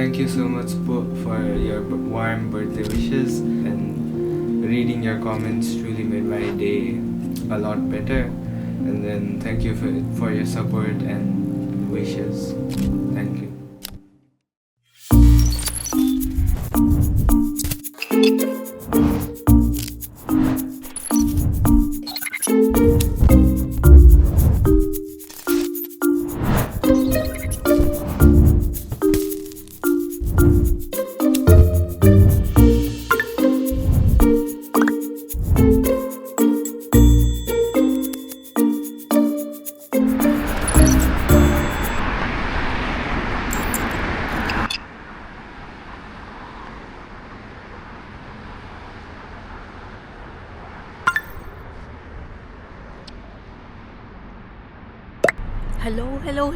thank you so much po for your warm birthday wishes, and reading your comments truly made my day a lot better. And then thank you for your support and wishes. Thank you.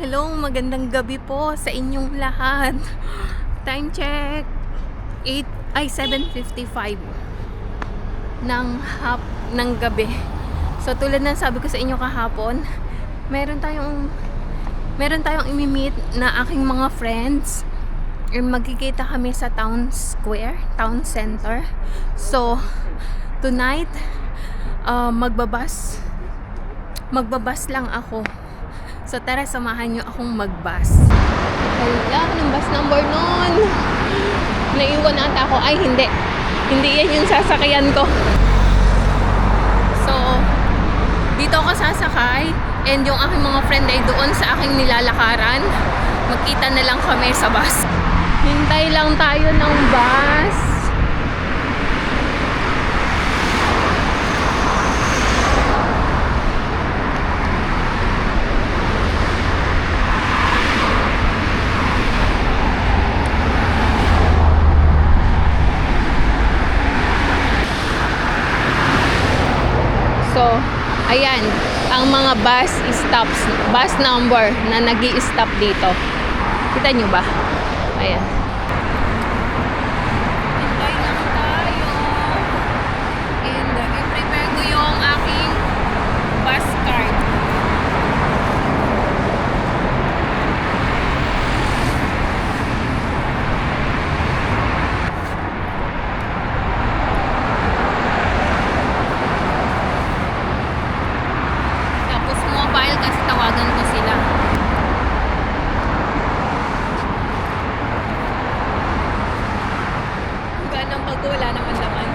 Hello, magandang gabi po sa inyong lahat. Time check 7:55 ng gabi. So tulad ng sabi ko sa inyo kahapon, meron tayong imi-meet na aking mga friends. Magkikita kami sa town square, town center. So tonight magbabas lang ako. So tara, samahan nyo akong mag-bus. Hala, anong bus number nun? Naiwan ata ako. Ay, hindi yan yung sasakyan ko. So dito ako sasakay, and yung aking mga friend ay doon sa aking nilalakaran. Magkita na lang kami sa bus. Hintay lang tayo ng bus. So, ayan, ang mga bus number na nag-i-stop dito. Kita nyo ba? Ayan. Hintay lang tayo. And i-prepare ko yung aking bus card. Kasi tawagan ko sila. Ganang pag wala naman naman.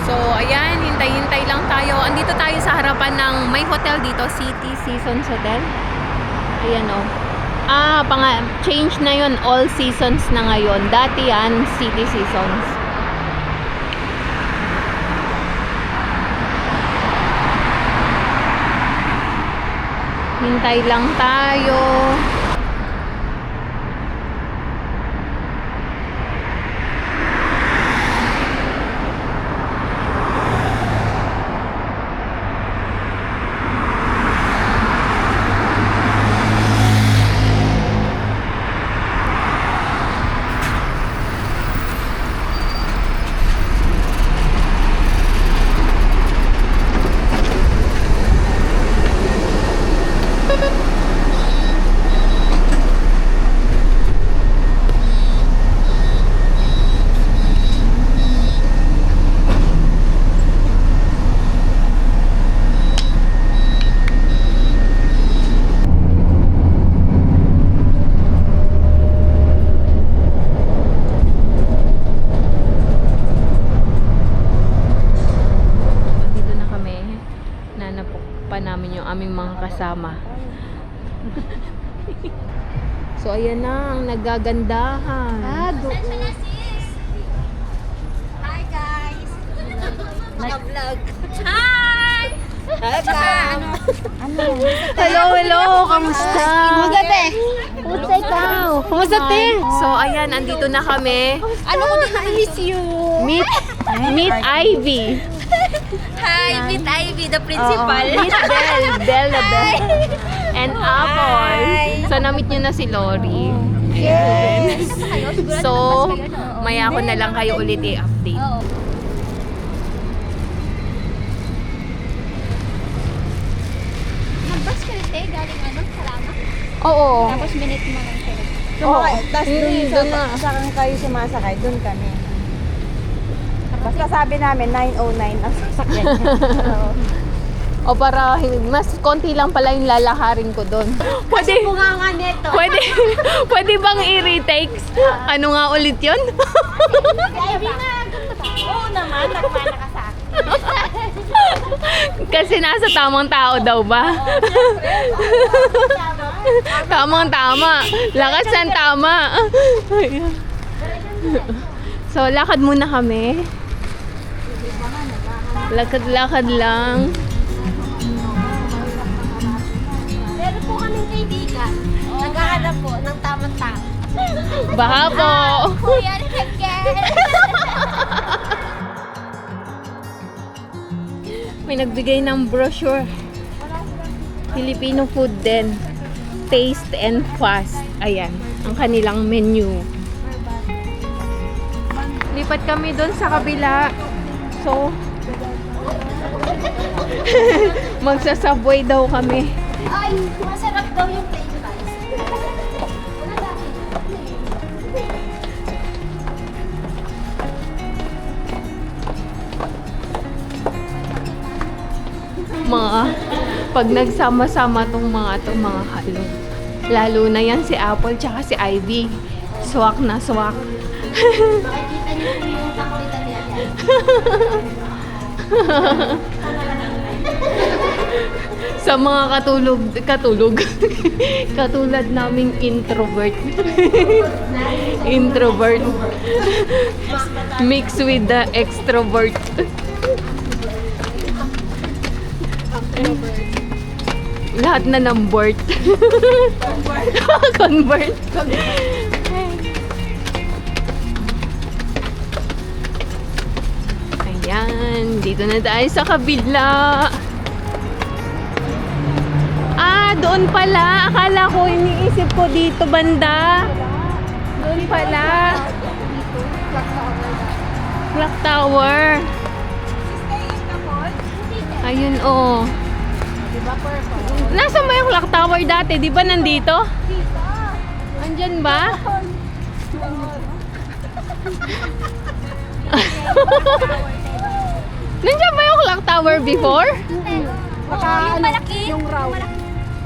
So ayan, hintay lang tayo. Andito tayo sa harapan ng may hotel dito, City Seasons Hotel. Ayan o. Change na yun, All Seasons na ngayon. Dati yan, City Seasons. Hintay lang tayo. Aming mga kasama. So ayan na ang nagagandahan. Hi guys. Nag-vlog. Hi. Hello, kamusta? Kumusta te? Kumusta ikaw? Kumusta te? So ayan, andito na kami. Ano ko na-miss you? Meet Ivy. Hi, meet Ivy, the principal. Meet Belle and Apple. So na-meet nyo na si Lori. Yes. So maya ko na lang kayo ulit i-update. Nag-bus ka rin galing ano, Salama. Oo. Tapos minute mo lang siya. Tapos Hindi, dun doon na. sa saan kayo sumasakay, dun kami. Basta sabi namin, 9:09 ang sasakyan niya. Oo. O para mas konti lang pala yung lalakarin ko doon. Pwede, Bunganga neto. pwede bang i-retakes? Ano nga ulit yun? Ivy nga. Oo naman, nagmana ka sa akin. Kasi nasa tamang tao daw ba? Tamang tama. Lakas ng tama. So, lakad muna kami. Lakad-lakad lang. Meron po kaming kaibigan. Naghahanap po ng tamang tao. Baka po. Kuya, again. May nagbigay ng brochure. Filipino food din. Taste and fast. Ayan, ang kanilang menu. Lipat kami doon sa kabila. So, magsasubway daw kami. Ay, masarap daw yung plain rice. Pag nagsama-sama tong mga halo. Lalo na yan si Apple tsaka si Ivy. Swak na swak. Makikita niyo po yung kakulitan niya. Sa mga katulad naming introvert. Introvert. Mix with the extrovert. Lahat na ng bort. Convert. Ayan, dito na tayo sa kabila. Ah, doon pala. Akala ko, iniisip ko dito banda. Doon pala. Clock Tower. Ayun, oh. Nasaan ba yung Clock Tower dati? Di ba nandito? Andyan ba? Nandiyan ba yung Clock Tower before? Yung malaki. Yung raw.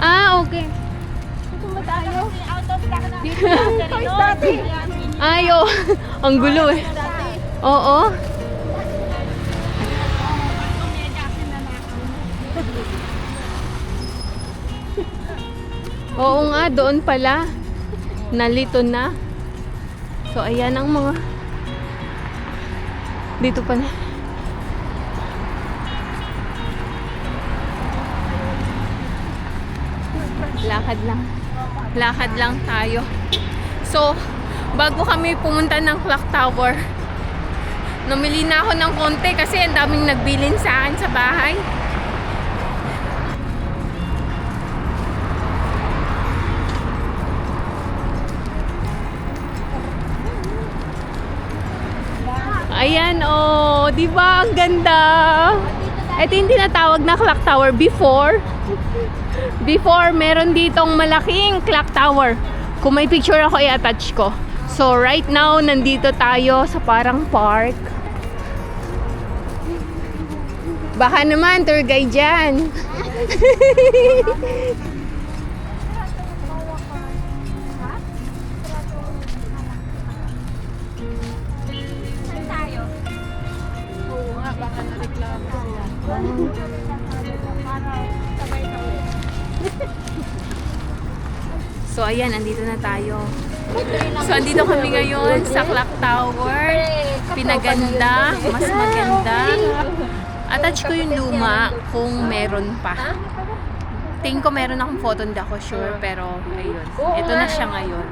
Ah, okay. Out of stock na. Ayo, ang gulo eh. Oo. Oo nga, doon pala. Nalito na. So, ayan ang mga... Dito pa na. Lakad lang. Lakad lang tayo. So, bago kami pumunta ng Clock Tower, namili na ako ng konti kasi ang daming nagbilin sa akin sa bahay. Ayan, oh, di ba ang ganda? Ito yung tinatawag na Clock Tower before. Before, meron ditong malaking clock tower. Kung may picture ako, i-attach ko. So, right now, nandito tayo sa parang park. Baka naman, tour guide dyan. Saan tayo? Oo nga, baka nareklamo sila. So, ayan, andito na tayo. So, andito kami ngayon sa Clock Tower. Pinaganda, mas maganda. Attach ko yung luma kung meron pa. Tingin ko meron akong photo, hindi ako sure. Pero, ayun. Ito na siya ngayon.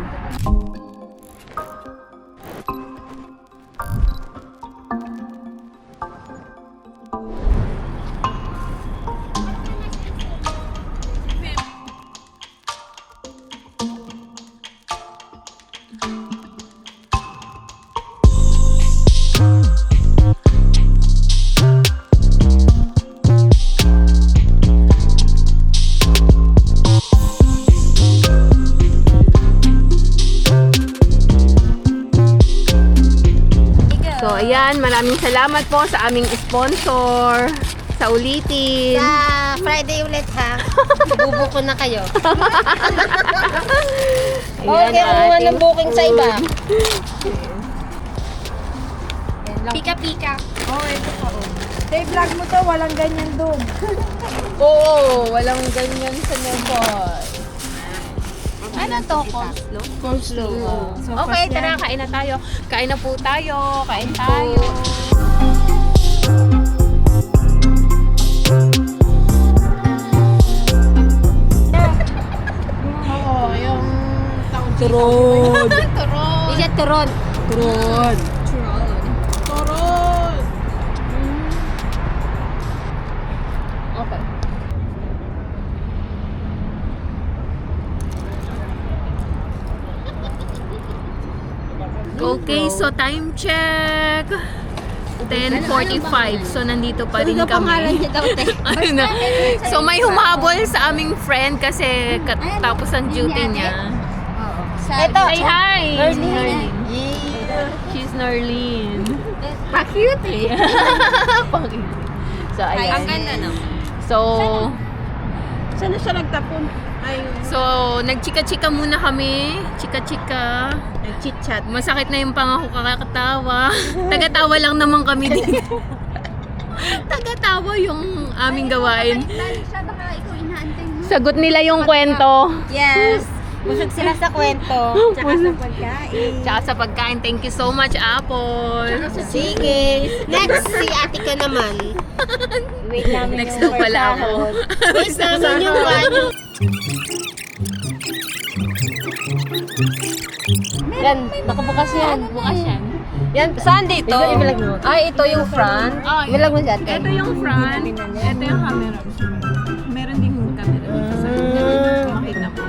Ayan, maraming salamat po sa aming sponsor. Sa ulitin. Sa Friday ulit ha. Bubuko na kayo. Okay, kumuha ng booking sa iba. Pika-pika. Oh, ito pa. Sa vlog mo to, walang ganyan doon. Oo, walang ganyan sa Nepal. Ano to? Coleslaw? Coleslaw. Okay, tara, kain na tayo. Kain na po tayo. Kain tayo. Oo, yung turon. Turon. Isa turon. Turon. Turon. Okay. Okay, so time check. 10:45. So nandito pa rin pangalan kami. niya daw, te. Ayun na. So may humahabol sa aming friend kasi tapos ang duty niya. Ito. Say hi! Nerlene. She's Nerlene. Pa-cute eh. So ayan. Ang ganda no? So, Saan na siya nagtapon? so nagchika-chika muna kami. Chika-chika. Nag-chit-chat. Masakit na yung pangako kakatawa. Tagatawa lang naman kami dito. Tagatawa yung aming gawain. Siya baka ikaw inaantay mo. Sagot nila yung kwento. Yes. Busog sila sa kwento. Tsaka sa pagkain. Tsaka sa pagkain. Thank you so much, Apple. Sige. Next, si ate ko naman. Wait namin Next yung daw pala first ako. sahod. Wait namin yung ano. Yan, nakabukas yan. Bukas yan. Yan, saan dito? Ibalag mo. Ay, ito yung front. Oh, Ibalag mo dyan. Ito yung front. Ito yung camera. Meron ding camera dito sa makita mo.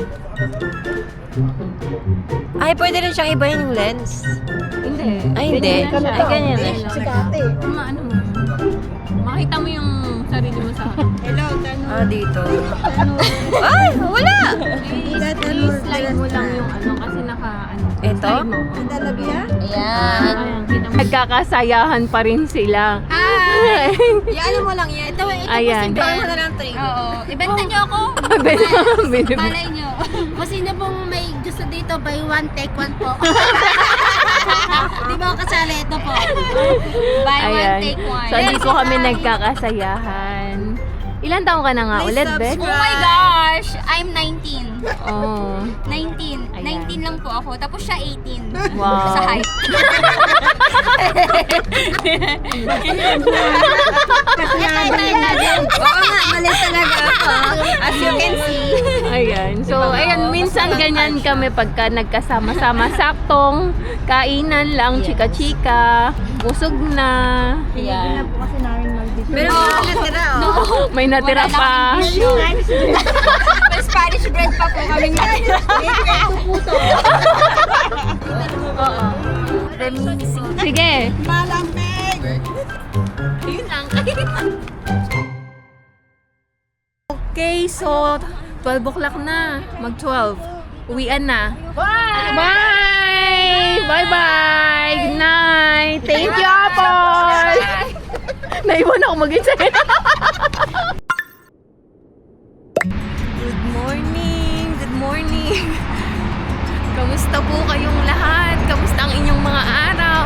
Ay, pwede rin siyang ibahin yung lens. Hindi. Ay, hindi. Ganyan lang siya. Ay, ganyan lang. Sikate. Ano mo. Makita mo yung sarili mo sa Hello, Tano. Ah, dito. Ay, wala! i-slide mo lang yung ano kasi naka ano. Ito? slide mo. Ayan. Ayan, kita mo. Nagkakasayahan pa rin sila. Hi! Ano mo lang yan. Ito Ayan. po si Ben. mo na lang 3. Oo. Ibenta nyo ako. Binibenta. Malay nyo. Kung sino pong may gusto dito, buy one, take one po. Di ba ako kasali? Ito po. Buy one, Ayan. take one. So, dito kami nagkakasayahan. Ilan taong ka na nga ulit, Ben? Oh my gosh! I'm 19. Oh. 19. Ayan. 19 lang po ako. Tapos siya 18. Wow. Sa height. Oo nga, mali talaga ako. As you can see. Ayan. So, ayan, minsan ganyan kami pagka nagkasama-sama. Saktong kainan lang, chika-chika, busog na. Ayan. Meron pa natira, oh. May natira pa. May Spanish bread pa po kaming natira. Oo. Sige. Malamig! Yun lang. Okay, so 12 o'clock na. Mag-12. Uwian na. Bye! Bye! Bye-bye! Good night! Thank you, Apple! Naiwan ako mag-isa. Good morning! Good morning! Kamusta po kayong lahat? Kamusta ang inyong mga araw?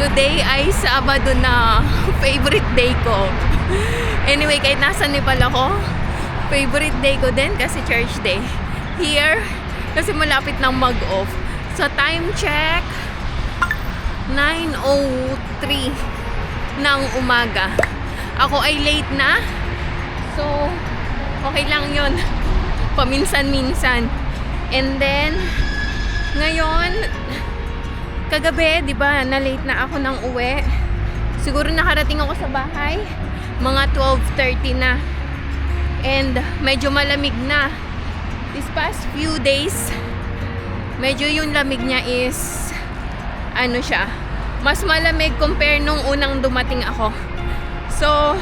Today ay Sabado na. Favorite day ko. Anyway, kahit nasa Nepal ako, favorite day ko din kasi church day. Here, kasi malapit nang mag-off. So, time check, 9:03 ng umaga. Ako ay late na. So, okay lang yun. Paminsan-minsan. And then, ngayon, kagabi, di ba, na-late na ako ng uwi. Siguro nakarating ako sa bahay, mga 12:30 na. And medyo malamig na. This past few days, medyo yung lamig niya is, ano siya, mas malamig compare nung unang dumating ako. So,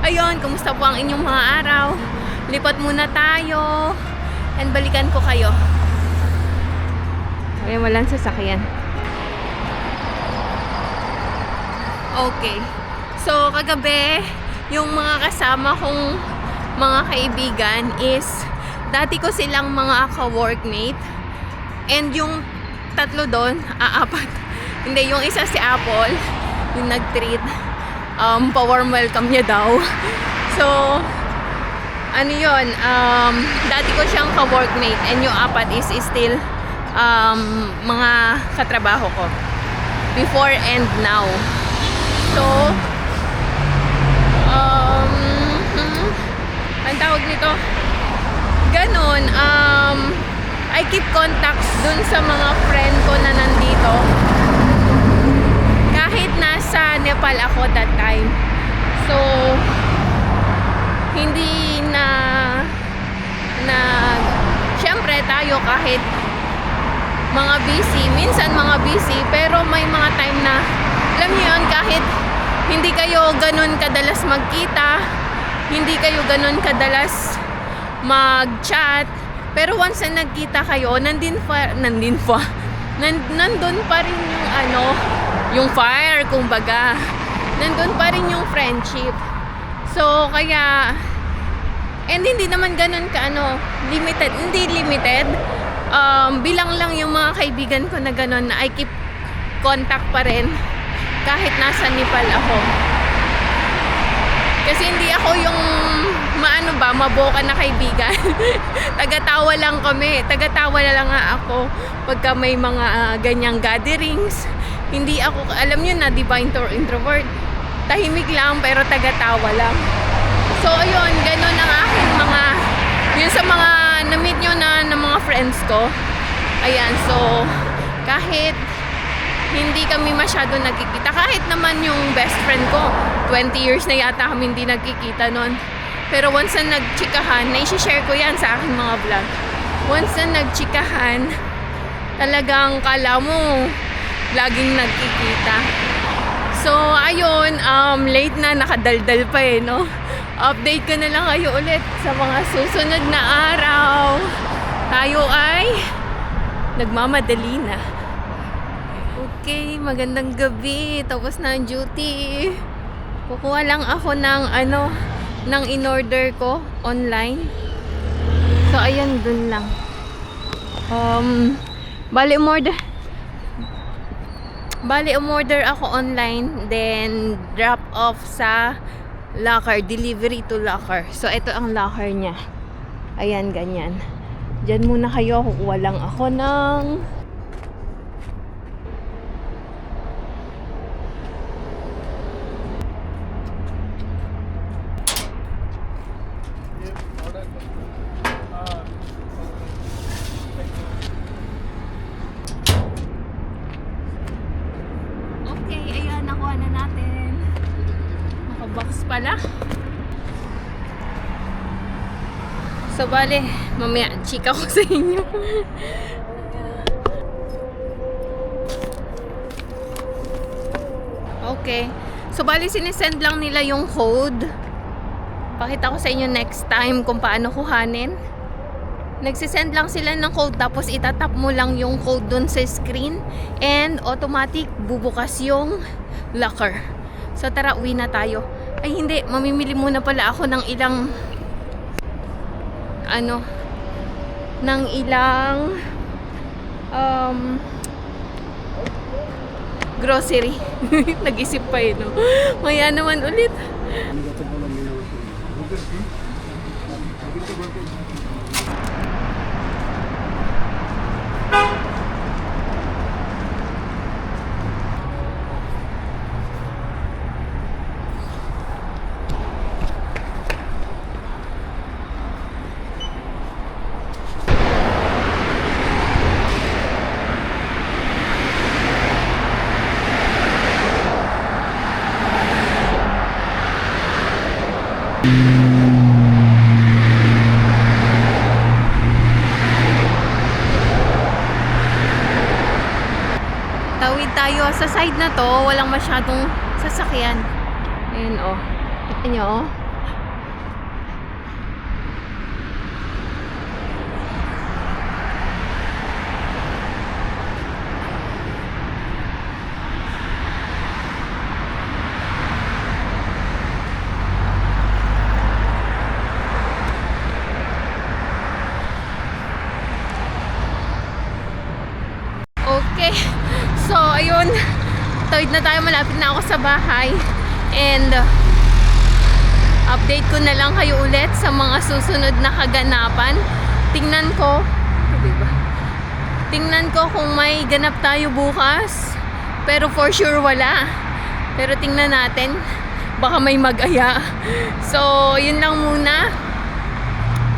ayun, kumusta po ang inyong mga araw? Lipat muna tayo. And balikan ko kayo. Ayan, walang sasakyan. Okay. So, kagabi, yung mga kasama kong mga kaibigan is dati ko silang mga ka-workmate. And yung tatlo doon, apat. Hindi, yung isa si Apple, yung nag-treat. Pa-warm welcome niya daw. So, ano yun, dati ko siyang ka-workmate and yung apat is still mga katrabaho ko. Before and now. So, ang tawag nito, ganun, I keep contacts dun sa mga friend ko na nandito. Kahit nasa Nepal ako that time. So, hindi syempre tayo kahit mga busy, minsan mga busy, pero may mga time na, alam niyo yun, kahit hindi kayo ganun kadalas magkita, hindi kayo ganun kadalas mag-chat, pero once na nagkita kayo, nandun pa rin yung yung fire, kumbaga. Nandun pa rin yung friendship. So, kaya, and hindi naman ganun limited, hindi limited. Bilang lang yung mga kaibigan ko na ganun na I keep contact pa rin kahit nasa Nepal ako. Kasi hindi ako yung maboka na kaibigan. Tagatawa lang kami. Tagatawa na lang nga ako pagka may mga ganyang gatherings. Hindi ako, alam nyo na, di ba, introvert. Tahimik lang pero tagatawa lang. So, ayun, ganun ang aking yun sa mga na-meet nyo na ng mga friends ko. Ayan, so, kahit hindi kami masyado nagkikita, kahit naman yung best friend ko, 20 years na yata kami hindi nagkikita nun. Pero once na nagchikahan, na-share ko yan sa aking mga vlog. Once na nagchikahan, talagang kala mo, laging nagkikita. So, ayun, late na, nakadaldal pa no? Update ko na lang kayo ulit sa mga susunod na araw. Tayo ay nagmamadali na. Okay, magandang gabi. Tapos na ang duty. Kukuha lang ako ng ng in-order ko online. So, ayan, dun lang. Bali, umorder ako online, then drop off sa locker, delivery to locker. So, ito ang locker niya. Ayan, ganyan. Diyan muna kayo, kukuha lang ako ng box pala. So, bale, mamaya chika ko sa inyo. Okay. So, bale, sinesend lang nila yung code. Pakita ko sa inyo next time kung paano kuhanin. Nagsisend lang sila ng code, tapos itatap mo lang yung code dun sa screen and automatic bubukas yung locker. So, tara, uwi na tayo. Ay, hindi. Mamimili muna pala ako ng ilang grocery. Nag-isip pa no? Maya naman ulit. Tawid tayo sa side na to, walang masyadong sasakyan. Ayan kita nyo magtatawid na tayo. Malapit na ako sa bahay. And update ko na lang kayo ulit sa mga susunod na kaganapan. Tingnan ko, diba? Tingnan ko kung may ganap tayo bukas. Pero for sure wala. Pero tingnan natin. Baka may mag-aya. So, yun lang muna.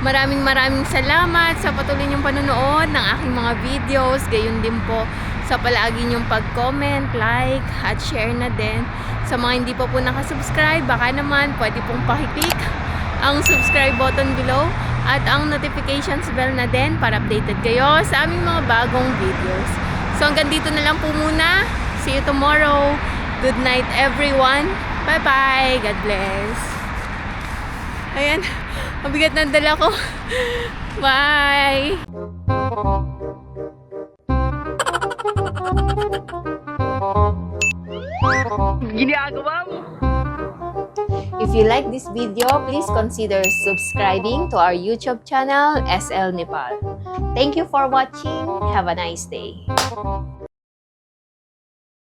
Maraming salamat sa patuloy niyong panonood ng aking mga videos. Gayon din po sa palagi niyong pag-comment, like, at share na din. Sa mga hindi pa po nakasubscribe, baka naman pwede pong pakiclick ang subscribe button below at ang notifications bell na din para updated kayo sa aming mga bagong videos. So hanggang dito na lang po muna. See you tomorrow. Good night everyone. Bye-bye. God bless. Ayan. Mabigat na dala ko. Bye! Ginagawa mo! If you like this video, please consider subscribing to our YouTube channel, SL Nepal. Thank you for watching. Have a nice day.